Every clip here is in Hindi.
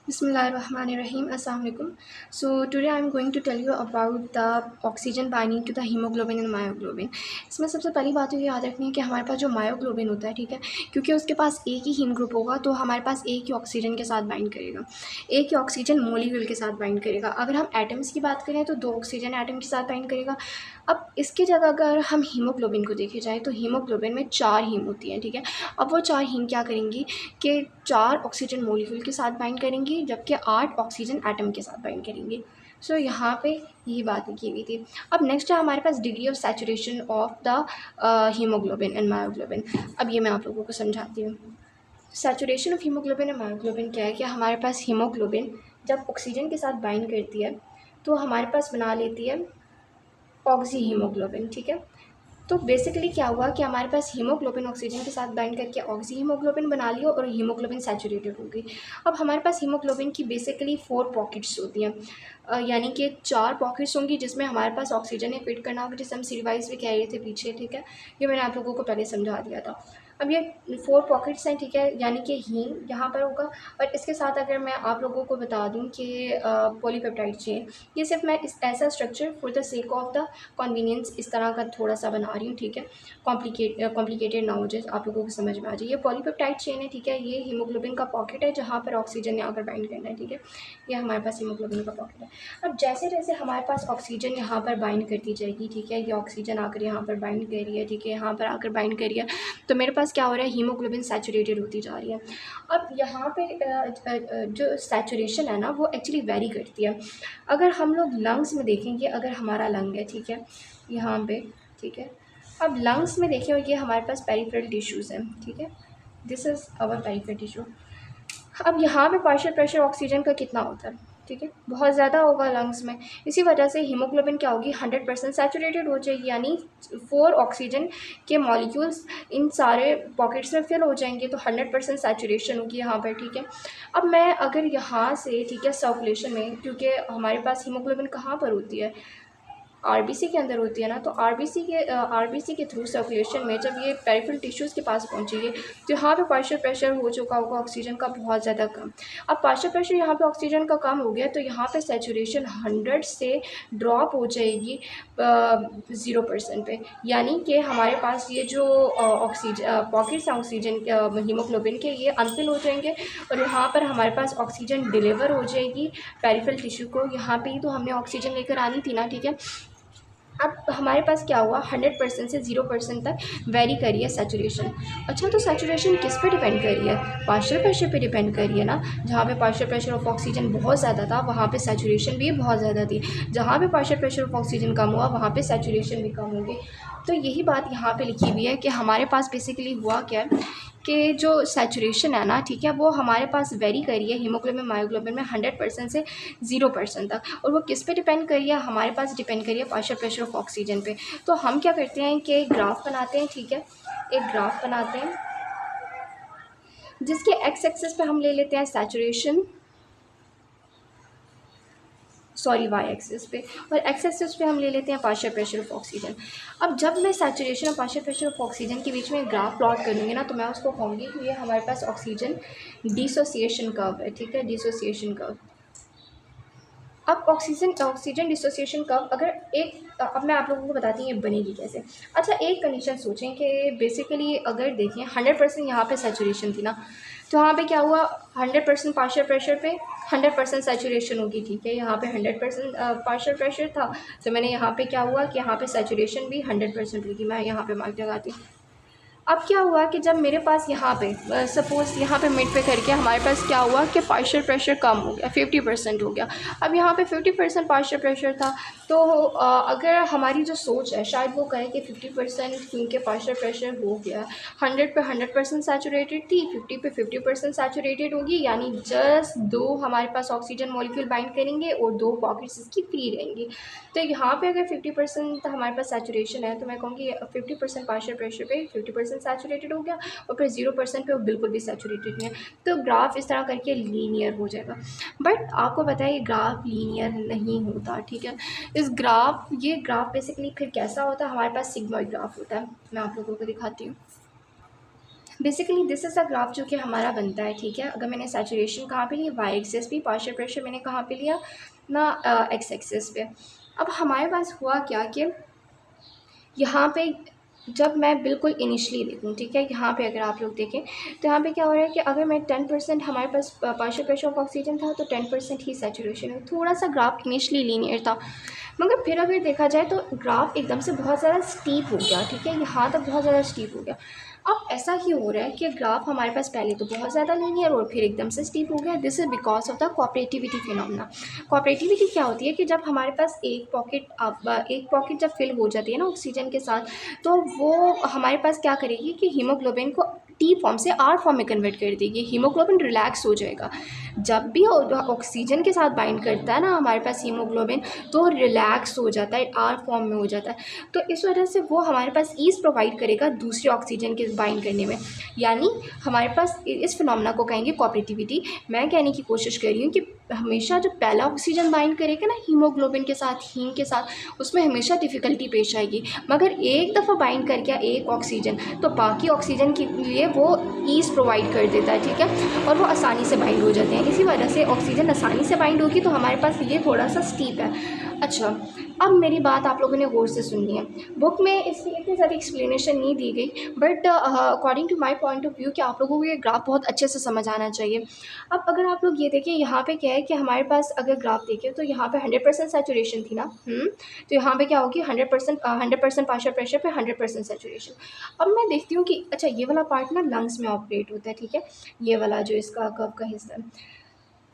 Bismillahirrahmanirrahim. Assalamu alaikum. So today I'm going to tell you about the oxygen binding to the hemoglobin and myoglobin. इसमें सबसे पहली बात तो ये याद रखनी है कि हमारे पास जो मायोग्लोबिन होता है, ठीक है, क्योंकि उसके पास एक ही हीम ग्रुप होगा तो हमारे पास एक ही ऑक्सीजन के साथ बाइंड करेगा, एक ही ऑक्सीजन मोलिक्यूल के साथ बाइंड करेगा। अगर हम एटम्स की बात करें तो 2 ऑक्सीजन एटम के साथ बाइंड करेगा। अब इसकी जगह अगर हम हीमोग्लोबिन को देखे जाए तो हीमोग्लोबिन में 4 हीम होती हैं, ठीक है। अब वो 4 हीम क्या करेंगी कि 4 ऑक्सीजन मोलिक्यूल के साथ बाइंड करेंगी, जबकि 8 ऑक्सीजन एटम के साथ बाइंड करेंगी। सो यहाँ पे यही बातें की हुई थी। अब नेक्स्ट है हमारे पास degree of saturation of the haemoglobin and myoglobin. अब ये मैं आप लोगों को समझाती हूँ। Saturation of haemoglobin and myoglobin क्या है कि हमारे पास हीमोग्लोबिन जब ऑक्सीजन के साथ बाइंड करती है तो हमारे पास बना लेती है ऑक्सी हीमोग्लोबिन, ठीक है। तो बेसिकली क्या हुआ कि हमारे पास हीमोग्लोबिन ऑक्सीजन के साथ बाइंड करके ऑक्सी हीमोग्लोबिन बना लिया और हीमोग्लोबिन सैचुरेटेड हो गई। अब हमारे पास हीमोग्लोबिन की बेसिकली 4 पॉकेट्स होती हैं, यानी कि 4 पॉकेट्स होंगी जिसमें हमारे पास ऑक्सीजन ने फिट करना होगा, जिसे हम सीरीवाइज भी कह रहे थे पीछे, ठीक है। ये मैंने आप लोगों को पहले समझा दिया था। अब ये 4 पॉकेट्स हैं, ठीक है, यानी कि हीम यहाँ पर होगा। और इसके साथ अगर मैं आप लोगों को बता दूँ कि पॉलीपेप्टाइड चेन, ये सिर्फ मैं इस ऐसा structure for the sake of the convenience इस तरह का थोड़ा सा बना रही हूँ, ठीक है। कॉम्प्लिकेटेड ना हो जाए, आप लोगों को समझ में आ जाए। ये पॉलीपेप्टाइड चेन है, ठीक है। ये हीमोग्लोबिन का पॉकेट है जहाँ पर ऑक्सीजन ने आकर बाइंड करना है, ठीक है। ये हमारे पास हीमोग्लोबिन का पॉकेट है। अब जैसे जैसे हमारे पास ऑक्सीजन यहाँ पर बाइंड करती जाएगी, ठीक है, ये ऑक्सीजन आकर यहाँ पर बाइंड कर रही है, ठीक है, यहाँ पर आकर बाइंड कर रही है, तो मेरे पास क्या हो रहा है, हीमोग्लोबिन सैचुरेटेड होती जा रही है। अब यहाँ पे जो सैचुरेशन है ना वो एक्चुअली वेरी करती है। अगर हम लोग लंग्स में देखेंगे, अगर हमारा लंग है, ठीक है, यहाँ पे, ठीक है। अब लंग्स में देखें, ये हमारे पास पेरिफेरल टिश्यूज़ हैं, ठीक है, this is our peripheral tissue. अब यहाँ पे पार्शियल प्रेशर ऑक्सीजन का कितना होता है, ठीक है, बहुत ज़्यादा होगा लंग्स में। इसी वजह से हीमोग्लोबिन क्या होगी, 100% सैचुरेटेड हो जाएगी, यानी 4 ऑक्सीजन के मॉलिक्यूल्स इन सारे पॉकेट्स में फिल हो जाएंगे, तो 100% सैचुरेशन होगी यहाँ पर, ठीक है। अब मैं अगर यहाँ से, ठीक है, सर्कुलेशन में, क्योंकि हमारे पास हीमोग्लोबिन कहाँ पर होती है, आरबीसी के अंदर होती है ना, तो आरबीसी के थ्रू सर्कुलेशन में जब ये पेरिफेरल टिश्यूज़ के पास पहुंचेगी तो यहाँ पे पार्शियल प्रेशर हो चुका होगा ऑक्सीजन का बहुत ज़्यादा कम। अब पार्शियल प्रेशर यहाँ पे ऑक्सीजन का कम हो गया तो यहाँ पे सैचुरेशन 100 से ड्रॉप हो जाएगी 0% पे, यानी कि हमारे पास ये जो ऑक्सीजन पॉकेट्स हैं ऑक्सीजन हीमोग्लोबिन के, ये अनफिल हो जाएंगे और यहाँ पर हमारे पास ऑक्सीजन डिलीवर हो जाएगी पेरिफेरल टिश्यू को। यहाँ पे ही तो हमने ऑक्सीजन लेकर आनी थी ना, ठीक है। अब हमारे पास क्या हुआ, 100% से 0% तक वेरी करी है सैचुरेशन। अच्छा, तो सैचुरेशन किस पे डिपेंड कर रही है, पार्शियल प्रेशर पे डिपेंड कर रही है ना। जहाँ पे पार्शियल प्रेशर ऑफ ऑक्सीजन बहुत ज़्यादा था वहाँ पे सैचुरेशन भी बहुत ज़्यादा थी, जहाँ पे पार्शियल प्रेशर ऑफ ऑक्सीजन कम हुआ वहाँ पे सैचुरेशन भी कम होगी। तो यही बात यहाँ पे लिखी हुई है कि हमारे पास बेसिकली हुआ क्या है कि जो सैचुरेशन है ना, ठीक है, वो हमारे पास वेरी करी है हीमोग्लोबिन मायोग्लोबिन में 100% से 0% तक। और वो किस पे डिपेंड करी है, हमारे पास डिपेंड करी है पार्शियल प्रेशर ऑफ ऑक्सीजन पे। तो हम क्या करते हैं कि एक ग्राफ बनाते हैं, ठीक है, एक ग्राफ बनाते हैं जिसके एक्स एक्सिस पे हम ले लेते हैं सैचुरेशन, सॉरी वाई एक्सिस पे, और एक्स एक्सिस पे हम ले लेते हैं पार्शियल प्रेशर ऑफ ऑक्सीजन। अब जब मैं सैचुरेशन और पार्शियल प्रेशर ऑफ ऑक्सीजन के बीच में ग्राफ प्लॉट करूँगी ना, तो मैं उसको कहूँगी कि ये हमारे पास ऑक्सीजन डिसोसिएशन कर्व है, ठीक है, डिसोसिएशन कर्व। अब ऑक्सीजन डिसोसिएशन कर्व अगर एक, अब मैं आप लोगों को बताती हूँ ये बनेगी कैसे। अच्छा, एक कंडीशन सोचें कि बेसिकली अगर देखें 100% यहाँ पे सैचुरेशन थी ना, तो यहाँ पे क्या हुआ, 100% पार्शियल प्रेशर पे 100% सैचुरेशन होगी, ठीक है। यहाँ पे 100% पार्शियल प्रेशर था, तो मैंने यहाँ पे क्या हुआ कि यहाँ पे सैचुरेशन भी 100% होगी। मैं यहाँ पे मार्क लगाती हूँ। अब क्या हुआ कि जब मेरे पास यहाँ पे सपोज़ यहाँ पे मिड पे करके हमारे पास क्या हुआ कि पार्शियल प्रेशर कम हो गया, 50% हो गया। अब यहाँ पे 50% पार्शियल प्रेशर था, तो अगर हमारी जो सोच है शायद वो कहे कि 50% क्योंकि पार्शियल प्रेशर हो गया, 100 पे 100% सैचुरेटेड थी, 50 पे 50% सैचुरेटेड होगी, यानी जस्ट 2 हमारे पास ऑक्सीजन मॉलिक्यूल बाइंड करेंगे और 2 पॉकेट्स इसकी फ्री रहेंगी। तो यहाँ पे अगर 50% हमारे पास सैचुरेशन है तो मैं कहूँगी 50% पार्शियल प्रेशर पे 50% सैचुरेटेड हो गया और फिर 0% पे वो बिल्कुल भी सैचुरेटेड नहीं है। तो ग्राफ इस तरह करके लीनियर हो जाएगा। बट आपको पता है ये ग्राफ लीनियर नहीं होता, ठीक है। ये ग्राफ बेसिकली फिर कैसा होता है, हमारे पास सिग्मॉइड ग्राफ होता है। मैं आप लोगों को दिखाती हूँ। Basically this is the graph जो कि हमारा बनता है, ठीक है। अगर मैंने सैचुरेशन कहाँ पे लिया, वाई एक्सिस पे, पार्शियल प्रेशर मैंने कहाँ पे लिया ना, एक्स एक्सिस पे। अब हमारे पास हुआ क्या कि यहाँ पे जब मैं बिल्कुल इनिशियली देखूँ, ठीक है, यहाँ पे अगर आप लोग देखें तो यहाँ पे क्या हो रहा है कि अगर मैं 10% हमारे पास पार्शियल प्रेशर ऑफ ऑक्सीजन था तो 10% ही सैचुरेशन है। थोड़ा सा ग्राफ इनिशियली लीनियर था, मगर फिर अगर देखा जाए तो ग्राफ एकदम से बहुत ज़्यादा स्टीप हो गया, ठीक है, यहाँ तक बहुत ज़्यादा स्टीप हो गया। अब ऐसा क्यों हो रहा है कि ग्राफ हमारे पास पहले तो बहुत ज़्यादा लीनियर और फिर एकदम से स्टीप हो गया? This is because of the cooperativity phenomena. Cooperativity क्या होती है कि जब हमारे पास एक पॉकेट जब फिल हो जाती है ना ऑक्सीजन के साथ, तो वो हमारे पास क्या करेगी कि हीमोग्लोबिन को टी फॉर्म से आर फॉर्म में कन्वर्ट कर देगी। हीमोग्लोबिन रिलैक्स हो जाएगा। जब भी ऑक्सीजन के साथ बाइंड करता है ना हमारे पास हीमोग्लोबिन, तो रिलैक्स हो जाता है, आर फॉर्म में हो जाता है। तो इस वजह से वो हमारे पास ईज़ प्रोवाइड करेगा दूसरे ऑक्सीजन के बाइंड करने में। यानी हमारे पास इस फिनोमेना को कहेंगे कोऑपरेटिविटी। मैं कहने की कोशिश कर रही हूँ कि हमेशा जो पहला ऑक्सीजन बाइंड करेगा ना हीमोग्लोबिन के साथ, हीम के साथ, उसमें हमेशा डिफ़िकल्टी पेश आएगी। मगर एक दफ़ा बाइंड कर गया एक ऑक्सीजन, तो बाकी ऑक्सीजन के लिए वो ईज़ प्रोवाइड कर देता है, ठीक है, और वो आसानी से बाइंड हो जाते हैं। इसी वजह से ऑक्सीजन आसानी से बाइंड होगी, तो हमारे पास ये थोड़ा सा स्टीप है। अच्छा, अब मेरी बात आप लोगों ने गौर से सुननी है। बुक में इसकी इतनी ज़्यादा एक्सप्लेनेशन नहीं दी गई, but according to my point of view कि आप लोगों को ये ग्राफ बहुत अच्छे से समझ आना चाहिए। अब अगर आप लोग ये देखिए, यहाँ पे क्या है कि हमारे पास अगर ग्राफ देखें तो यहाँ पे 100% सैचुरेशन थी ना, तो यहाँ पे क्या होगी 100% पार्शियल प्रेशर पे 100% सैचुरेशन। अब मैं देखती हूँ कि अच्छा ये वाला पार्ट ना लंग्स में ऑपरेट होता है, ठीक है, ये वाला जो इसका कर्व का हिस्सा है।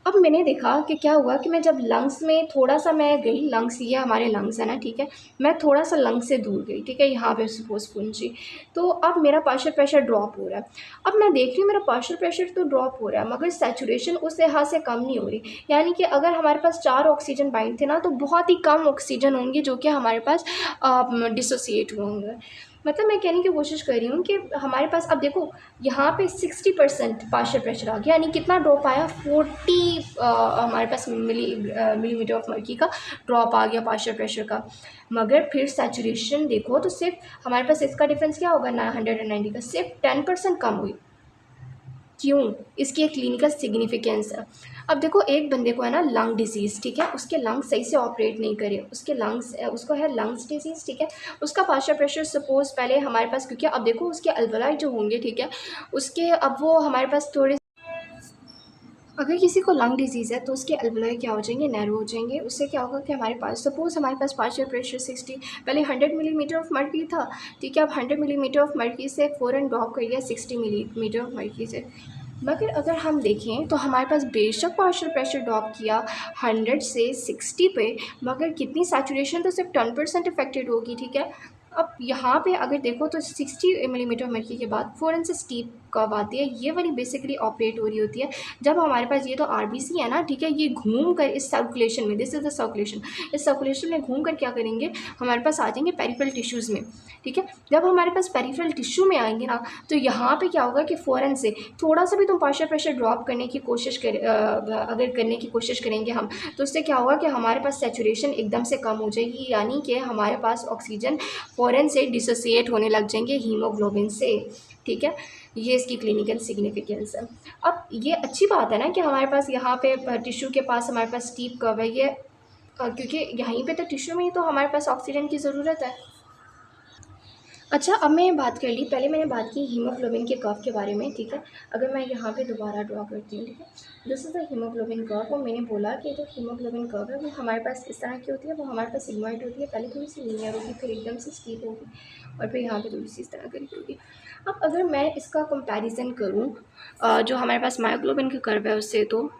अब मैंने देखा कि क्या हुआ कि मैं जब लंग्स में थोड़ा-सा मैं गई, लंग्स ये हमारे लंग्स है ना, ठीक है, मैं थोड़ा-सा लंग्स से दूर गई, ठीक है, यहाँ पे सपोज़ पहुँची, तो अब मेरा पार्शियल प्रेशर ड्रॉप हो रहा है। अब मैं देख रही हूँ मेरा पार्शियल प्रेशर तो ड्रॉप हो रहा है, मगर सैचुरेशन उस लिहाज से कम नहीं हो रही। यानी कि अगर हमारे पास 4 ऑक्सीजन बाइंड थे ना, तो बहुत ही कम ऑक्सीजन होंगे जो कि हमारे पास डिसोसिएट हुए होंगे। मतलब मैं कहने की कोशिश कर रही हूँ कि हमारे पास अब देखो यहाँ पे 60% पार्शियल प्रेशर आ गया, यानी कितना ड्रॉप आया, 40 हमारे पास मिलीमीटर ऑफ मर्क्यूरी का ड्रॉप आ गया पार्शियल प्रेशर का। मगर फिर सैचुरेशन देखो तो सिर्फ हमारे पास इसका डिफरेंस क्या होगा ना, 190 का सिर्फ 10% कम हुई। क्यों? इसकी एक क्लिनिकल सिग्निफिकेंस है। अब देखो एक बंदे को है ना लंग डिजीज़, ठीक है, उसके लंग्स सही से ऑपरेट नहीं करे, उसके लंग्स उसको है लंग्स डिजीज़, ठीक है, उसका पार्शियल प्रेशर सपोज़ पहले हमारे पास, क्योंकि अब देखो उसके अल्वेलाई जो होंगे, ठीक है, उसके अब वो हमारे पास थोड़े, अगर किसी को लंग डिजीज़ है तो उसके अल्वेलाई क्या हो जाएंगे, नैरो हो जाएंगे। उससे क्या होगा कि हमारे पास सपोज़ हमारे पास पार्शियल प्रेशर 60, पहले 100 मिलीमीटर ऑफ मर्क्यूरी था, ठीक है, अब 100 मिलीमीटर ऑफ मर्क्यूरी से फ़ौरन ड्रॉप कर गया 60 मिलीमीटर ऑफ मर्क्यूरी से। मगर अगर हम देखें तो हमारे पास बेशक पार्शियल प्रेशर ड्रॉप किया 100 से 60 पे, मगर कितनी सैचुरेशन तो सिर्फ 10% अफेक्टेड होगी, ठीक है। अब यहाँ पे अगर देखो तो 60 मिलीमीटर मर्क्यूरी के बाद फ़ौरन से स्टीप कब आती है, ये वाली बेसिकली ऑपरेट हो रही होती है जब हमारे पास ये तो आरबीसी है ना, ठीक है, ये घूम कर इस सर्कुलेशन में, दिस इज़ द सर्कुलेशन, इस सर्कुलेशन में घूम कर क्या करेंगे, हमारे पास आ जाएंगे पेरिफेरल टिश्यूज़ में, ठीक है। जब हमारे पास पेरिफेरल टिश्यू में आएंगे ना, तो यहाँ पे क्या होगा कि फ़ौरन से थोड़ा सा भी तुम पार्शियल प्रेशर ड्रॉप करने की कोशिश अगर करने की कोशिश करेंगे हम, तो उससे क्या होगा कि हमारे पास सैचुरेशन एकदम से कम हो जाएगी, यानी कि हमारे पास ऑक्सीजन फ़ौरन से डिसोसिएट होने लग जाएंगे हीमोग्लोबिन से, ठीक है। ये इसकी क्लिनिकल सिग्निफिकेंस है। अब ये अच्छी बात है ना कि हमारे पास यहाँ पे टिश्यू के पास हमारे पास स्टीप कर्व है, ये क्योंकि यहीं पे तो टिश्यू में ही तो हमारे पास ऑक्सीजन की ज़रूरत है। अच्छा, अब मैं बात कर ली, पहले मैंने बात की हीमोग्लोबिन के कर्व के बारे में, ठीक है। अगर मैं यहाँ पे दोबारा ड्रॉ करती हूँ, ठीक है, this is the haemoglobin curve, और मैंने बोला कि जो हीमोग्लोबिन कर्व है वो हमारे पास इस तरह की होती है, वो हमारे पास सिग्मॉइड होती है, पहले थोड़ी सी लीनियर होगी, फिर एकदम से स्टीप होगी, और फिर यहाँ पे थोड़ी सी इस तरह करके होगी। अब अगर मैं इसका कंपैरिजन करूँ जो हमारे पास मायोग्लोबिन का कर्व है उससे, तो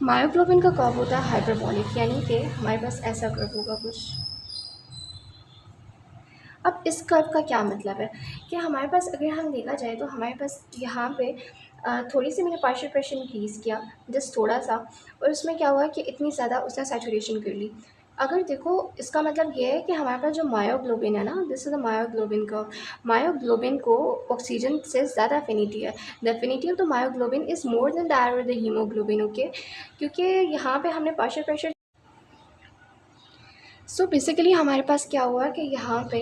मायोग्लोबिन का कर्व होता है हाइपरबॉलिक, यानी कि हमारे पास ऐसा कर्व होगा कुछ। अब इस कर्व का क्या मतलब है कि हमारे पास अगर हम देखा जाए तो हमारे पास यहाँ पे थोड़ी सी मैंने पार्शियल प्रेशर इंक्रीज़ किया, जस्ट थोड़ा सा, और उसमें क्या हुआ कि इतनी ज़्यादा उसने सैचुरेशन कर ली। अगर देखो इसका मतलब ये है कि हमारे पास जो मायोग्लोबिन है ना, this is the myoglobin curve, myoglobin को ऑक्सीजन से ज़्यादा एफिनिटी है। The affinity of the myoglobin is more than that of the haemoglobin, okay, क्योंकि यहाँ पे हमने पार्शियल प्रेशर, सो बेसिकली हमारे पास क्या हुआ कि यहाँ पे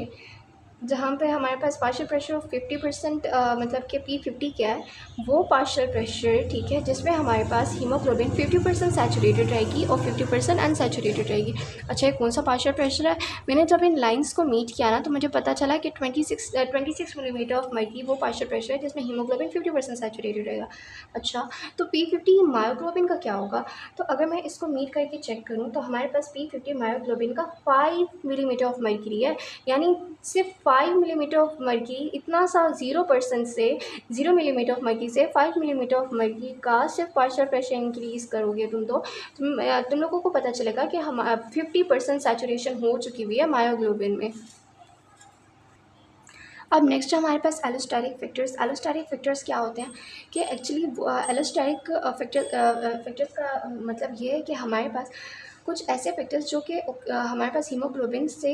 जहाँ पे हमारे पास पार्शियल प्रेशर ऑफ 50% मतलब कि P50 क्या है, वो पार्शियल प्रेशर, ठीक है, जिसमें हमारे पास हीमोग्लोबिन 50% सैचुरेटेड रहेगी और 50% अनसैचुरेटेड रहेगी। अच्छा, ये कौन सा पार्शियल प्रेशर है? मैंने जब इन लाइंस को मीट किया ना, तो मुझे पता चला कि 26 मिलीमीटर ऑफ मर्क्यूरी वो पार्शियल प्रेशर है जिसमें हीमोग्लोबिन 50% सैचुरेटेड रहेगा। अच्छा, तो P50 मायोग्लोबिन का क्या होगा? तो अगर मैं इसको मीट करके चेक करूँ तो हमारे पास P50 मायोग्लोबिन का 5 मिलीमीटर ऑफ मर्क्यूरी है, यानी सिर्फ 5 मिलीमीटर ऑफ मर्क्यूरी, इतना सा 0% से 0 मिलीमीटर ऑफ मर्क्यूरी से 5 मिलीमीटर ऑफ मर्क्यूरी का सिर्फ पार्शियल प्रेशर इंक्रीज करोगे तो तुम लोगों को पता चलेगा कि हम 50% सैचुरेशन हो चुकी हुई है मायोग्लोबिन में। अब नेक्स्ट हमारे पास एलोस्टेरिक फैक्टर्स। एलोस्टेरिक फैक्टर्स क्या होते हैं कि एक्चुअली एलोस्टेरिक फैक्टर्स का मतलब ये है कि हमारे पास कुछ ऐसे फैक्टर्स जो कि हमारे पास हीमोग्लोबिन से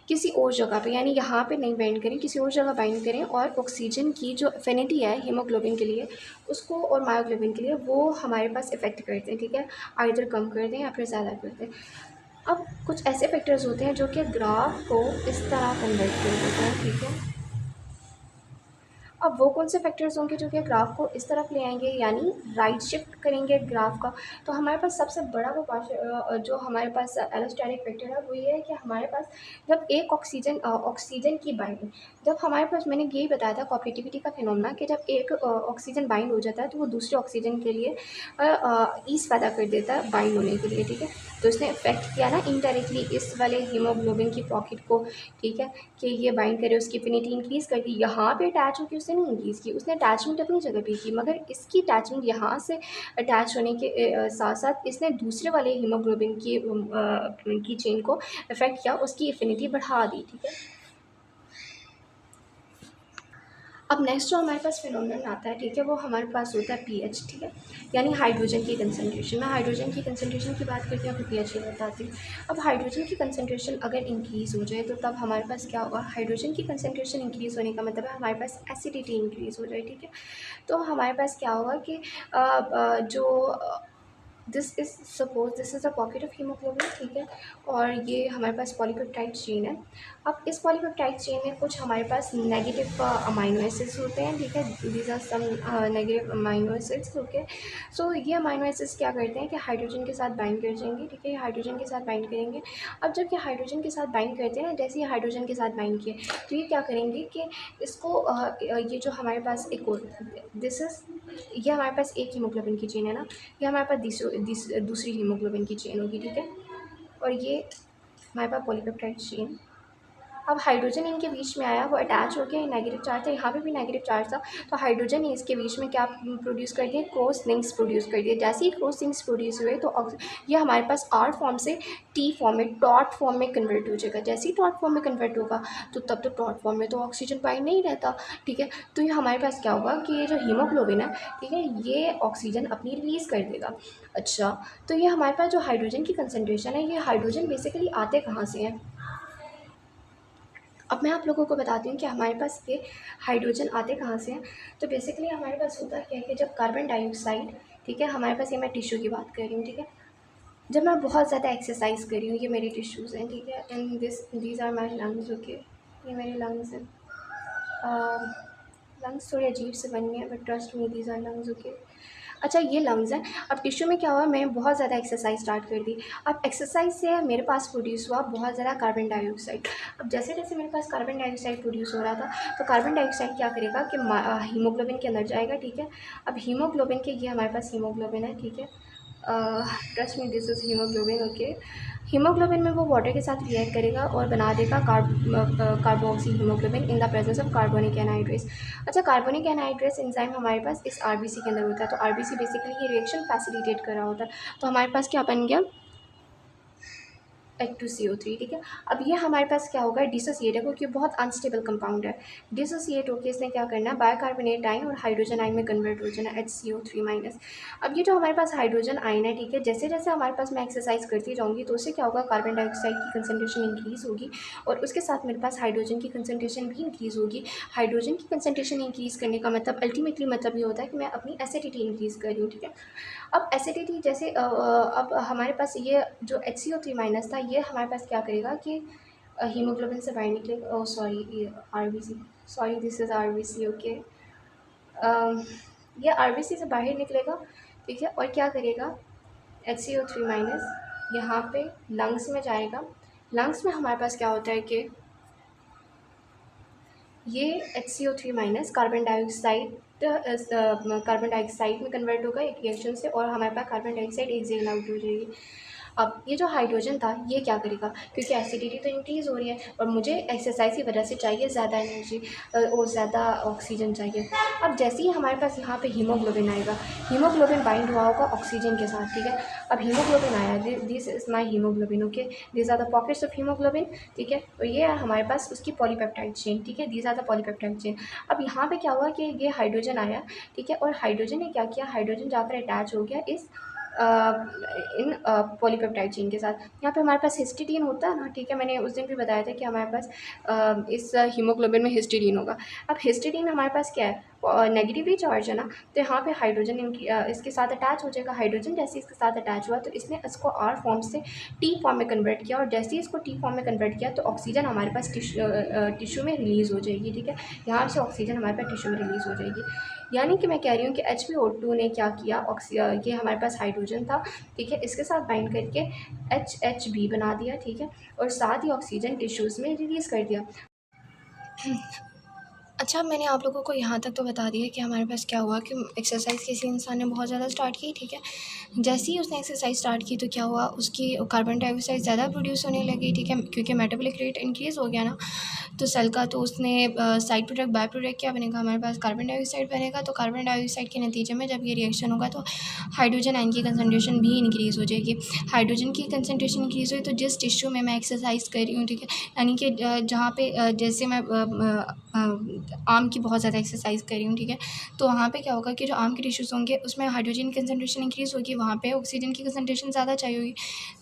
किसी और जगह पे, यानी यहाँ पे नहीं बाइंड करें, किसी और जगह बाइंड करें और ऑक्सीजन की जो एफिनिटी है हीमोग्लोबिन के लिए उसको और मायोग्लोबिन के लिए वो हमारे पास इफेक्ट करते हैं, ठीक है, आइदर कम कर दें या फिर ज़्यादा कर दें। अब कुछ ऐसे फैक्टर्स होते हैं जो कि ग्राफ को इस तरह कन्वर्ट कर देते हैं, ठीक है। अब वो कौन से फैक्टर्स होंगे जो कि ग्राफ को इस तरफ ले आएंगे, यानी राइट शिफ्ट करेंगे ग्राफ का? तो हमारे पास सबसे बड़ा वो जो हमारे पास एलोस्टेरिक फैक्टर है वो ये है कि हमारे पास जब एक ऑक्सीजन की बाइंडिंग, जब हमारे पास, मैंने यही बताया था कॉपरेटिविटी का फिनोमेना, कि जब एक ऑक्सीजन बाइंड हो जाता है तो वो दूसरे ऑक्सीजन के लिए ईस पैदा कर देता है बाइंड होने के लिए, ठीक है। तो इसने इफेक्ट किया ना इनडायरेक्टली इस वाले हीमोग्लोबिन की पॉकेट को, ठीक है, कि ये बाइंड करे, उसकी एफिनिटी इंक्रीज़ कर दी, यहाँ पे अटैच होकर उसने नहीं इंक्रीज़ की, उसने अटैचमेंट अपनी जगह पे की, मगर इसकी अटैचमेंट यहाँ से अटैच होने के साथ साथ इसने दूसरे वाले हीमोग्लोबिन की चेन को इफेक्ट किया, उसकी एफिनिटी बढ़ा दी, ठीक है। अब नेक्स्ट जो हमारे पास फिनोमेनन आता है, ठीक है, वो हमारे पास होता है पीएच, ठीक है, यानी हाइड्रोजन की कंसंट्रेशन। मैं हाइड्रोजन की कंसंट्रेशन की बात करती हूँ, फिर पीएच की बताती हूँ। अब हाइड्रोजन की कंसंट्रेशन अगर इंक्रीज़ हो जाए तो तब हमारे पास क्या होगा? हाइड्रोजन की कंसंट्रेशन इंक्रीज़ होने का मतलब है हमारे पास एसिडिटी इंक्रीज़ हो जाए, ठीक है। तो हमारे पास क्या होगा कि जो this is suppose this is a pocket of haemoglobin, ठीक है, और ये हमारे पास पॉलीपेप्टाइड चेन है। अब इस पॉलीपेप्टाइड चेन में कुछ हमारे पास नेगेटिव अमाइनो एसिड्स होते हैं, ठीक है, these are some negative amino acids, okay. So ये अमाइनो एसिड्स क्या करते हैं कि हाइड्रोजन के साथ बाइंड कर जाएंगे, ठीक है, हाइड्रोजन के साथ बाइंड करेंगे। अब जब ये हाइड्रोजन के साथ बाइंड करते हैं ना, जैसे ये हाइड्रोजन के साथ बाइंड किए तो ये क्या करेंगे कि इसको ये जो हमारे पास एक और दिस इज़, ये हमारे पास एक हीमोग्लोबिन की चेन है ना, ये हमारे पास दूसरी हीमोग्लोबिन की चेन होगी, ठीक है, और ये हमारे पास पॉलीपेप्टाइड चेन। अब हाइड्रोजन इनके बीच में आया, वो अटैच हो गया, नेगेटिव चार्ज था, यहाँ पे भी नेगेटिव चार्ज था, तो हाइड्रोजन ने इसके बीच में क्या प्रोड्यूस कर दिए? क्रॉस लिंक्स प्रोड्यूस कर दिए। जैसे ही क्रॉस लिंक्स प्रोड्यूस हुए तो ये हमारे पास आर फॉर्म से टी फॉर्म में, डॉट फॉर्म में कन्वर्ट हो जाएगा। जैसे ही डॉट फॉर्म में कन्वर्ट होगा तो तब तो डॉट फॉर्म में तो ऑक्सीजन बाइंड नहीं रहता, ठीक है। तो ये हमारे पास क्या होगा कि ये जो हीमोग्लोबिन है, ठीक है, ये ऑक्सीजन अपनी रिलीज़ कर देगा। अच्छा, तो ये हमारे पास जो हाइड्रोजन की कंसनट्रेशन है, ये हाइड्रोजन बेसिकली आते कहाँ से हैं? अब मैं आप लोगों को बताती हूँ कि हमारे पास ये हाइड्रोजन आते कहाँ से हैं। तो बेसिकली हमारे पास होता क्या है कि जब कार्बन डाइऑक्साइड, ठीक है, हमारे पास, ये मैं टिश्यू की बात कर रही हूँ, ठीक है, जब मैं बहुत ज़्यादा एक्सरसाइज कर रही हूँ, ये मेरे टिश्यूज़ हैं, ठीक है, and these are my lungs, okay, ये मेरे लंग्स हैं। लंग्स थोड़े अजीब से बन गए हैं, but trust me, these are lungs, okay. अच्छा, ये लंग्स हैं। अब टिश्यू में क्या हुआ, मैं बहुत ज़्यादा एक्सरसाइज स्टार्ट कर दी। अब एक्सरसाइज से मेरे पास प्रोड्यूस हुआ बहुत ज़्यादा कार्बन डाइऑक्साइड। अब जैसे जैसे मेरे पास कार्बन डाइऑक्साइड प्रोड्यूस हो रहा था, तो कार्बन डाइऑक्साइड क्या करेगा कि हीमोग्लोबिन के अंदर जाएगा, ठीक है। अब हीमोग्लोबिन के, ये हमारे पास हीमोग्लोबिन है, ठीक है, trust me, this is haemoglobin, okay. Haemoglobin में वो वाटर के साथ रिएक्ट करेगा और बना देगा carboxy haemoglobin in the presence of carbonic anhydrase. अच्छा, कार्बोनिक एनहाइड्रेस एंजाइम हमारे पास इस आरबीसी के अंदर होता है, तो आरबीसी बेसिकली ये रिएक्शन फैसिलिटेट कर रहा होता है। तो हमारे पास क्या बन गया? H2CO3, ठीक है। अब ये हमारे पास क्या होगा? डिसोसिएट है, क्योंकि बहुत अनस्टेबल कंपाउंड है। डिसोसिएट होकर इसने क्या करना है? बायोकार्बोनेट आयन और हाइड्रोजन आयन में कन्वर्ट हो जाना, HCO3-। अब ये जो हमारे पास हाइड्रोजन आयन है, ठीक है, जैसे जैसे हमारे पास मैं एक्सरसाइज करती जाऊँगी तो उससे क्या होगा? कार्बन डाइऑक्साइड की कंसनट्रेशन इंक्रीज़ होगी और उसके साथ मेरे पास हाइड्रोजन की कंसनट्रेशन भी इंक्रीज़ होगी। हाइड्रोजन की कंसनट्रेशन इंक्रीज़ करने का मतलब अल्टीमेटली मतलब ये होता है कि मैं अपनी एसिडिटी इंक्रीज़ कर रही हूँ, ठीक है। अब एसिडिटी जैसे अब हमारे पास ये जो HCO3- था, ये हमारे पास क्या करेगा कि हीमोग्लोबिन से बाहर निकलेगा। Oh sorry, RBC, sorry this is RBC, okay. ये आरबीसी से बाहर निकलेगा, ठीक है, और क्या करेगा, HCO3 माइनस यहाँ पे लंग्स में जाएगा। लंग्स में हमारे पास क्या होता है कि ये HCO3 माइनस कार्बन डाइऑक्साइड में कन्वर्ट होगा एक रिएक्शन से, और हमारे पास कार्बन डाइऑक्साइड एक जगह आउट हो जाएगी। अब ये जो हाइड्रोजन था ये क्या करेगा, क्योंकि एसिडिटी तो इंक्रीज़ हो रही है और मुझे एक्सरसाइज की वजह से चाहिए ज़्यादा एनर्जी और ज़्यादा ऑक्सीजन चाहिए। अब जैसे ही हमारे पास यहाँ पे हीमोग्लोबिन आएगा, हीमोग्लोबिन बाइंड हुआ होगा ऑक्सीजन के साथ, ठीक है। अब हीमोग्लोबिन आया, this is my haemoglobin, okay, this are the pockets of haemoglobin, ठीक है। और ये है हमारे पास उसकी पॉलीपेप्टाइड चेन, ठीक है, these are the polypeptide chain. अब यहाँ पे क्या हुआ कि ये हाइड्रोजन आया, ठीक है, और हाइड्रोजन ने क्या किया, हाइड्रोजन जहाँ पर अटैच हो गया इस इन पॉलीपेप्टाइड चेन के साथ। यहाँ पे हमारे पास हिस्टिडीन होता है ना, ठीक है, मैंने उस दिन भी बताया था कि हमारे पास इस हीमोग्लोबिन में हिस्टिडीन होगा। अब हिस्टिडीन हमारे पास क्या है, नेगेटिवली चार्ज है ना, तो यहाँ पे हाइड्रोजन इसके साथ अटैच हो जाएगा। हाइड्रोजन जैसे इसके साथ अटैच हुआ तो इसने इसको आर फॉर्म से टी फॉर्म में कन्वर्ट किया, और जैसे ही इसको टी फॉर्म में कन्वर्ट किया तो ऑक्सीजन हमारे पास टिश्यू में रिलीज़ हो जाएगी, ठीक है। यहाँ से ऑक्सीजन हमारे पास टिश्यू में रिलीज़ हो जाएगी। यानी कि मैं कह रही हूँ कि HbO2 ने क्या किया, ये हमारे पास हाइड्रोजन था, ठीक है, इसके साथ बाइंड करके HHB बना दिया, ठीक है, और साथ ही ऑक्सीजन टिश्यूज़ में रिलीज़ कर दिया। अच्छा, मैंने आप लोगों को यहाँ तक तो बता दिया कि हमारे पास क्या हुआ कि एक्सरसाइज़ किसी इंसान ने बहुत ज़्यादा स्टार्ट की, ठीक है। जैसे ही उसने एक्सरसाइज स्टार्ट की तो क्या हुआ, उसकी कार्बन डाइऑक्साइड ज़्यादा प्रोड्यूस होने लगी, ठीक है, क्योंकि मेटाबॉलिक रेट इंक्रीज़ हो गया ना तो सेल का, तो उसने साइड प्रोडक्ट बाय प्रोडक्ट क्या बनेगा, हमारे पास कार्बन डाइऑक्साइड बनेगा। तो कार्बन डाइऑक्साइड के नतीजे में जब ये रिएक्शन होगा तो हाइड्रोजन आयन की कंसनट्रेशन भी इंक्रीज़ हो जाएगी। हाइड्रोजन की कंसनट्रेशन इंक्रीज़ हुई तो जिस टिश्यू में मैं एक्सरसाइज कर रही हूँ, ठीक है, यानी कि जहाँ पे जैसे मैं आर्म की बहुत ज़्यादा एक्सरसाइज कर रही हूँ, ठीक है, तो वहाँ पे क्या होगा कि जो आर्म के टिश्यूज़ होंगे उसमें हाइड्रोजन की कंसनट्रेशन इंक्रीज़ होगी, वहाँ पे ऑक्सीजन की कंसनट्रेशन ज़्यादा चाहिए होगी।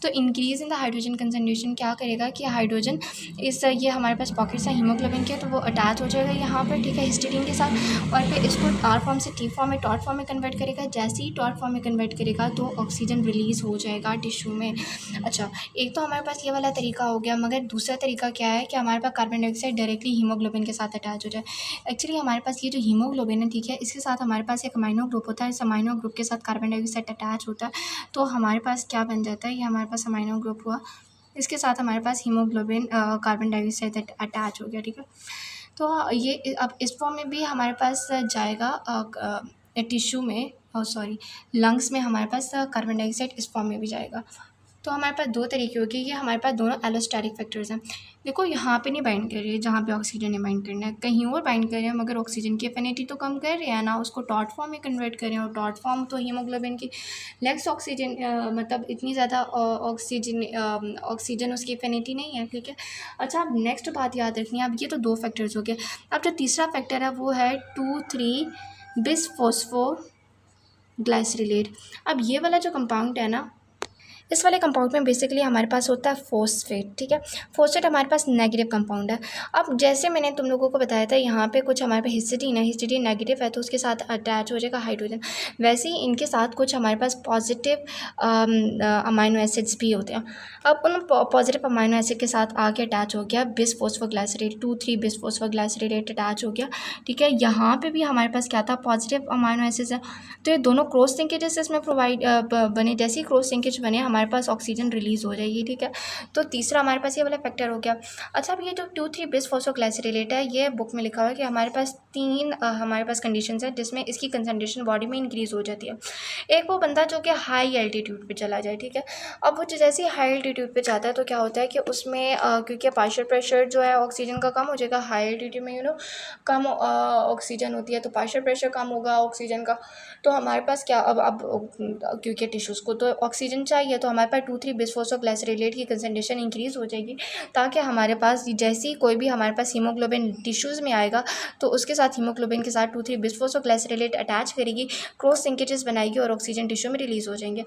तो increase in the hydrogen concentration क्या करेगा कि हाइड्रोजन ये हमारे पास पॉकेट्स हैं हीमोग्लोबिन के, तो वो अटैच हो जाएगा यहाँ पर, ठीक है, हिस्टिडीन के साथ, और फिर इसको आर फॉर्म से टी फॉर्म में, टॉट फॉर्म में कन्वर्ट करेगा। जैसे ही टॉट फॉर्म में कन्वर्ट करेगा तो ऑक्सीजन रिलीज़ हो जाएगा टिश्यू में। अच्छा, एक तो हमारे पास ये वाला तरीका हो गया, मगर दूसरा तरीका क्या है कि हमारे पास कार्बन डाइऑक्साइड डायरेक्टली हीमोग्लोबिन के साथ अटैच हो जाए। एक्चुअली हमारे पास ये जो हीमोग्लोबिन है, ठीक है, इसके साथ हमारे पास एक अमाइनो ग्रुप होता है, इस अमाइनो ग्रुप के साथ कार्बन डाइऑक्साइड अटैच होता है, तो हमारे पास क्या बन जाता है, ये हमारे पास अमाइनो ग्रुप हुआ, इसके साथ हमारे पास हीमोग्लोबिन कार्बन डाइऑक्साइड अटैच हो गया, ठीक है। तो ये अब इस फॉर्म में भी हमारे पास जाएगा टिश्यू में, सॉरी लंग्स में हमारे पास कार्बन डाइऑक्साइड इस फॉर्म में भी जाएगा। तो हमारे पास दो तरीके हो गए, ये हमारे पास दोनों एलोस्टेरिक फैक्टर्स हैं। देखो यहाँ पे नहीं बाइंड कर रही है जहाँ पे ऑक्सीजन ने बाइंड करना है, कहीं और बाइंड कर रहे हैं, मगर ऑक्सीजन की एफिनिटी तो कम कर रहे हैं ना, उसको टॉट फॉर्म में कन्वर्ट कर रहे हैं, और टॉट फॉर्म तो हीमोग्लोबिन की लेस ऑक्सीजन, मतलब इतनी ज़्यादा ऑक्सीजन उसकी एफिनिटी नहीं है, ठीक है। अच्छा, अब नेक्स्ट बात याद रखनी है, अब ये तो दो फैक्टर्स हो गए। अब जो तीसरा फैक्टर है वो है 2,3-बिसफॉस्फो ग्लाइसरीलेट। अब ये वाला जो कंपाउंड है ना, इस वाले कंपाउंड में बेसिकली हमारे पास होता है फोस्फेट, ठीक है। फोस्फेट हमारे पास नेगेटिव कंपाउंड है। अब जैसे मैंने तुम लोगों को बताया था यहाँ पे कुछ हमारे पास हिस्टिडीन है, हिस्टिडीन नेगेटिव है तो उसके साथ अटैच हो जाएगा हाइड्रोजन। वैसे ही इनके साथ कुछ हमारे पास पॉजिटिव अमाइनो एसिड्स भी होते हैं। अब उन पॉजिटिव अमाइनो एसिड के साथ आके अटैच हो गया बिसफॉस्फोग्लाइसरेट, 2,3-बिसफॉस्फोग्लाइसरेट अटैच हो गया, ठीक है। यहाँ पे भी हमारे पास क्या था, पॉजिटिव अमाइनो एसिड्स है, तो ये दोनों क्रॉस लिंकेजेस इसमें प्रोवाइड बने। जैसे ही क्रॉस लिंकेज बने हमारे पास ऑक्सीजन रिलीज़ हो जाएगी, ठीक है। तो तीसरा हमारे पास ये वाला फैक्टर हो गया। अच्छा, अब ये जो 2,3-बिसफॉस्फोग्लाइसरेट है, ये बुक में लिखा हुआ है कि हमारे पास तीन हमारे पास कंडीशंस है जिसमें इसकी कंसनट्रेशन बॉडी में इंक्रीज़ हो जाती है। एक वो बंदा जो कि हाई एल्टीट्यूड पे चला जाए, ठीक है। अब वो जैसे ही हाई एल्टीट्यूड पे जाता है तो क्या होता है कि उसमें क्योंकि पार्शियल प्रेशर जो है ऑक्सीजन का कम हो जाएगा, हाई एल्टीट्यूड में कम ऑक्सीजन होती है तो पार्शियल प्रेशर कम होगा ऑक्सीजन का, तो हमारे पास क्या अब क्योंकि टिश्यूज़ को तो ऑक्सीजन चाहिए तो हमारे पास 2,3-बिसफॉस्फोग्लाइसरेट की कंसनट्रेशन इंक्रीज़ हो जाएगी, ताकि हमारे पास जैसे ही कोई भी हमारे पास हीमोग्लोबिन टिश्यूज़ में आएगा तो उसके साथ हीमोग्लोबिन के साथ 2,3-बिसफॉस्फोग्लाइसरेट अटैच करेगी, क्रॉस लिंकेजेस बनाएगी और ऑक्सीजन टिश्यू में रिलीज़ हो जाएंगे।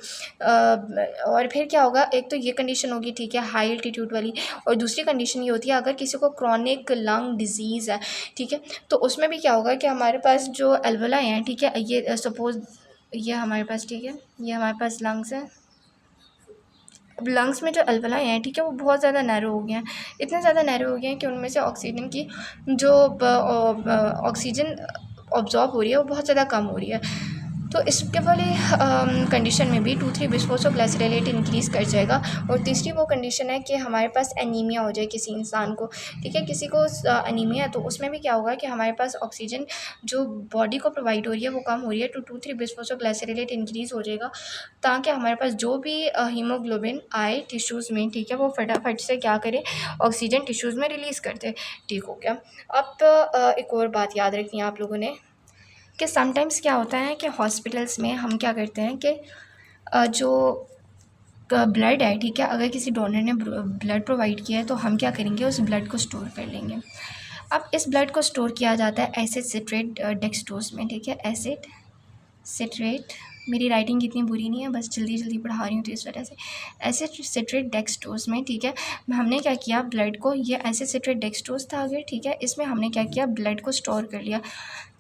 और फिर क्या होगा, एक तो ये कंडीशन होगी, ठीक है, हाई एल्टीट्यूड वाली, और दूसरी कंडीशन ये होती है अगर किसी को क्रॉनिक लंग डिजीज़ है, ठीक है, तो उसमें भी क्या होगा कि हमारे पास जो एल्वोलाई हैं, ठीक है, ये सपोज ये हमारे पास, ठीक है, ये हमारे पास लंग्स है, अब लंग्स में जो अलवलाई हैं, ठीक है, वो बहुत ज़्यादा नैरो हो गए हैं, इतने ज़्यादा नैरो हो गए हैं कि उनमें से ऑक्सीजन की जो ऑक्सीजन ऑब्जॉर्ब हो रही है वो बहुत ज़्यादा कम हो रही है। तो इसके वाले कंडीशन में भी 2-3 बिस्फोसफोग्लिसरेट इंक्रीज़ कर जाएगा। और तीसरी वो कंडीशन है कि हमारे पास एनीमिया हो जाए किसी इंसान को, ठीक है, किसी को एनीमिया है, तो उसमें भी क्या होगा कि हमारे पास ऑक्सीजन जो बॉडी को प्रोवाइड हो रही है वो कम हो रही है, तो 2-3 बिस्फोसफोग्लिसरेट इंक्रीज़ हो जाएगा, ताकि हमारे पास जो भी हीमोग्लोबिन आए टिश्यूज़ में, ठीक है, वो फटाफट से क्या करे, ऑक्सीजन टिश्यूज़ में रिलीज़ कर दे। ठीक हो गया। अब एक और बात याद रखनी है आप लोगों ने कि समटाइम्स क्या होता है कि हॉस्पिटल्स में हम क्या करते हैं कि जो ब्लड है, ठीक है, अगर किसी डोनर ने ब्लड प्रोवाइड किया है तो हम क्या करेंगे, उस ब्लड को स्टोर कर लेंगे। अब इस ब्लड को स्टोर किया जाता है एसिड सिट्रेट डेक्सट्रोज में, ठीक है, एसिड सिट्रेट, मेरी राइटिंग इतनी बुरी नहीं है, बस जल्दी जल्दी पढ़ा रही हूँ तो इस वजह से, एसिड सिट्रेट डेक्सट्रोज में, ठीक है, हमने क्या किया, ब्लड को, ये एसिड सिट्रेट डेक्सट्रोज था अगर, ठीक है, इसमें हमने क्या किया, ब्लड को स्टोर कर लिया।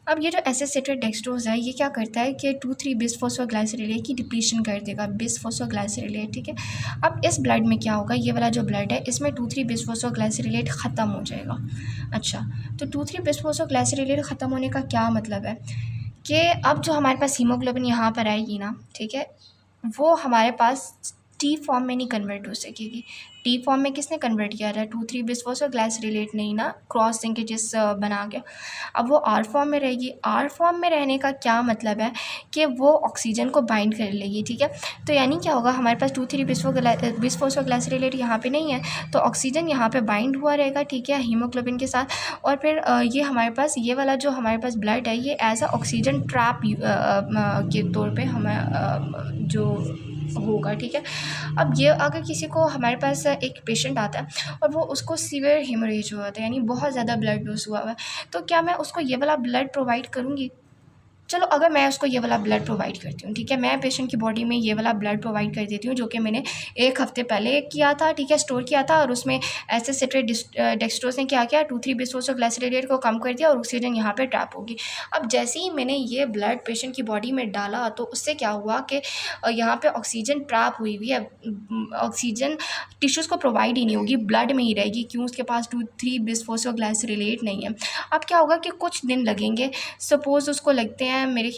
अब ये जो एसिड सिट्रेट डेक्सट्रोज है ये क्या करता है कि 2-3 बिस्फोसफोग्लिसरेट की डिप्लीशन कर देगा, बिस्फोसफोग्लिसरेट, ठीक है। अब इस ब्लड में क्या होगा, ये वाला जो ब्लड है इसमें 2-3 बिस्फोसफोग्लिसरेट ख़त्म हो जाएगा। अच्छा, तो 2-3 बिस्फोसफोग्लिसरेट ख़त्म होने का क्या मतलब है कि अब जो हमारे पास हीमोग्लोबिन यहाँ पर आएगी ना, ठीक है, वो हमारे पास टी फॉर्म में नहीं कन्वर्ट हो सकेगी। टी फॉर्म में किसने कन्वर्ट किया था, 2-3 बिस्फोसफोग्लिसरेट नहीं ना, क्रॉस लिंकेजेस बना के। अब वो आर फॉर्म में रहेगी। आर फॉर्म में रहने का क्या मतलब है कि वो ऑक्सीजन को बाइंड कर लेगी, ठीक है। तो यानी क्या होगा, हमारे पास 2-3 बिस्फोसफोग्लिसरेट यहाँ पे नहीं है, तो ऑक्सीजन यहाँ पे बाइंड हुआ रहेगा, ठीक है, हीमोग्लोबिन के साथ। और फिर ये हमारे पास ये वाला जो हमारे पास ब्लड है ये एज अ ऑक्सीजन ट्रैप के तौर पे हमें जो होगा, ठीक है। अब ये अगर किसी को, हमारे पास एक पेशेंट आता है और वो उसको सीवियर हेमोरेज हुआ था, यानी बहुत ज़्यादा ब्लड लॉस हुआ है, तो क्या मैं उसको ये वाला ब्लड प्रोवाइड करूँगी? चलो अगर मैं उसको ये वाला ब्लड प्रोवाइड करती हूँ, ठीक है, मैं पेशेंट की बॉडी में ये वाला ब्लड प्रोवाइड कर देती हूँ जो कि मैंने 1 हफ़्ते पहले किया था, ठीक है, स्टोर किया था, और उसमें एसिड सिट्रेट डेक्सट्रोज ने क्या किया, 2-3 बिस्फोसफोग्लिसरेट को कम कर दिया और ऑक्सीजन यहाँ पे ट्रैप होगी। अब जैसे ही मैंने ये ब्लड पेशेंट की बॉडी में डाला तो उससे क्या हुआ कि यहाँ पे ऑक्सीजन ट्रैप हुई हुई है, ऑक्सीजन टिश्यूज़ को प्रोवाइड ही नहीं होगी, ब्लड में ही रहेगी, क्यों, उसके पास 2-3 बिस्फोसफोग्लिसरेट नहीं है। अब क्या होगा कि कुछ दिन लगेंगे, सपोज़ उसको लगते हैं, मेरे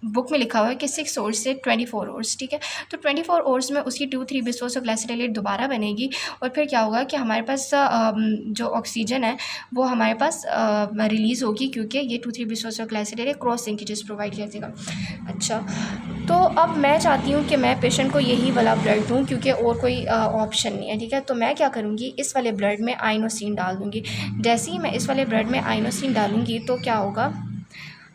बुक में लिखा हुआ है कि 6 आवर्स से 24 आवर्स, ठीक है, तो 24 आवर्स में उसकी 2-3 बिस्फोसफोग्लिसरेट दोबारा बनेगी, और फिर क्या होगा कि हमारे पास जो ऑक्सीजन है वो हमारे पास रिलीज़ होगी, क्योंकि ये 2-3 बिस्फोसफोग्लिसरेट क्रॉस लिंकेजेस प्रोवाइड कर देगा। अच्छा, तो अब मैं चाहती हूँ कि मैं पेशेंट को यही वाला ब्लड दूँ, क्योंकि और कोई ऑप्शन नहीं है, ठीक है। तो मैं क्या करूँगी, इस वाले ब्लड में आइनोसिन डाल दूँगी। जैसे ही मैं इस वाले ब्लड में आइनोसिन डालूँगी तो क्या होगा,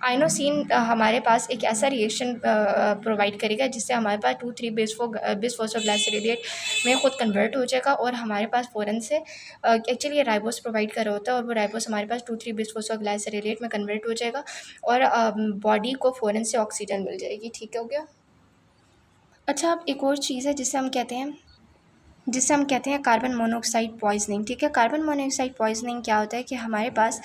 आइनोसिन हमारे पास एक ऐसा रिएक्शन प्रोवाइड करेगा जिससे हमारे पास 2-3 बिस्फोसफोग्लिसरेट में ख़ुद कन्वर्ट हो जाएगा, और हमारे पास फ़ौरन से एक्चुअली ये राइबोस प्रोवाइड कर रहा होता है, और वो राइबोस हमारे पास 2-3 बिस्फोसफोग्लिसरेट में कन्वर्ट हो जाएगा, और बॉडी को फ़ौरन से ऑक्सीजन मिल जाएगी। ठीक हो गया। अच्छा, अब एक और चीज़ है जिससे हम कहते हैं कार्बन मोनोऑक्साइड पॉइजनिंग, ठीक है। कार्बन मोनोऑक्साइड पॉइजनिंग क्या होता है कि हमारे पास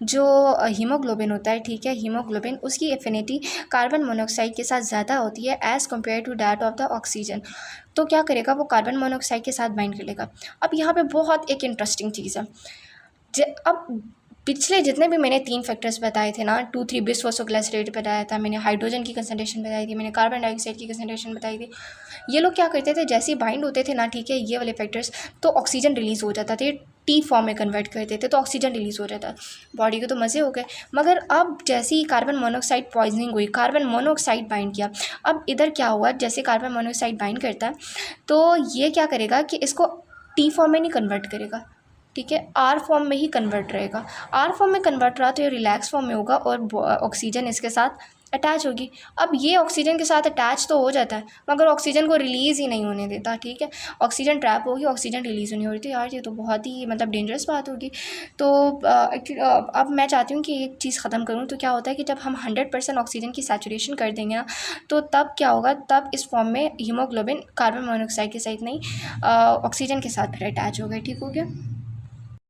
जो हीमोग्लोबिन होता है, ठीक है, हीमोग्लोबिन उसकी एफिनिटी कार्बन मोनोऑक्साइड के साथ ज़्यादा होती है as compare to that of the oxygen. तो क्या करेगा, वो कार्बन मोनोऑक्साइड के साथ बाइंड कर लेगा। अब यहाँ पे बहुत एक इंटरेस्टिंग चीज़ है, अब पिछले जितने भी मैंने 3 फैक्टर्स बताए थे ना, 2-3 बिस्फोसफोग्लिसरेट बताया था मैंने, हाइड्रोजन की कंसंट्रेशन बताई थी मैंने, कार्बन डाइऑक्साइड की कंसंट्रेशन बताई थी, ये लोग क्या करते थे, जैसे ही बाइंड होते थे ना, ठीक है, ये वाले फैक्टर्स, तो ऑक्सीजन रिलीज़ हो जाता था, टी फॉर्म में कन्वर्ट करते थे तो ऑक्सीजन रिलीज़ हो जाता, बॉडी को तो मज़े हो गए। मगर अब जैसे ही कार्बन मोनोऑक्साइड पॉइजनिंग हुई, कार्बन मोनोऑक्साइड बाइंड किया, अब इधर क्या हुआ, जैसे कार्बन मोनोऑक्साइड बाइंड करता है तो ये क्या करेगा कि इसको टी फॉर्म में नहीं कन्वर्ट करेगा, ठीक है, आर फॉर्म में ही कन्वर्ट रहेगा। आर फॉर्म में कन्वर्ट रहा तो ये रिलैक्स फॉर्म में होगा और ऑक्सीजन इसके साथ अटैच होगी। अब ये ऑक्सीजन के साथ अटैच तो हो जाता है मगर ऑक्सीजन को रिलीज़ ही नहीं होने देता, ठीक है, ऑक्सीजन ट्रैप होगी, ऑक्सीजन रिलीज़ नहीं हो रही थी। यार ये तो बहुत ही मतलब डेंजरस बात होगी। तो अब मैं चाहती हूँ कि एक चीज़ ख़त्म करूँ। तो क्या होता है कि जब हम 100% ऑक्सीजन की सैचुरेशन कर देंगे ना, तो तब क्या होगा, तब इस फॉर्म में हीमोग्लोबिन कार्बन मोनोऑक्साइड के साथ नहीं ऑक्सीजन के साथ फिर अटैच हो गए। ठीक हो गया।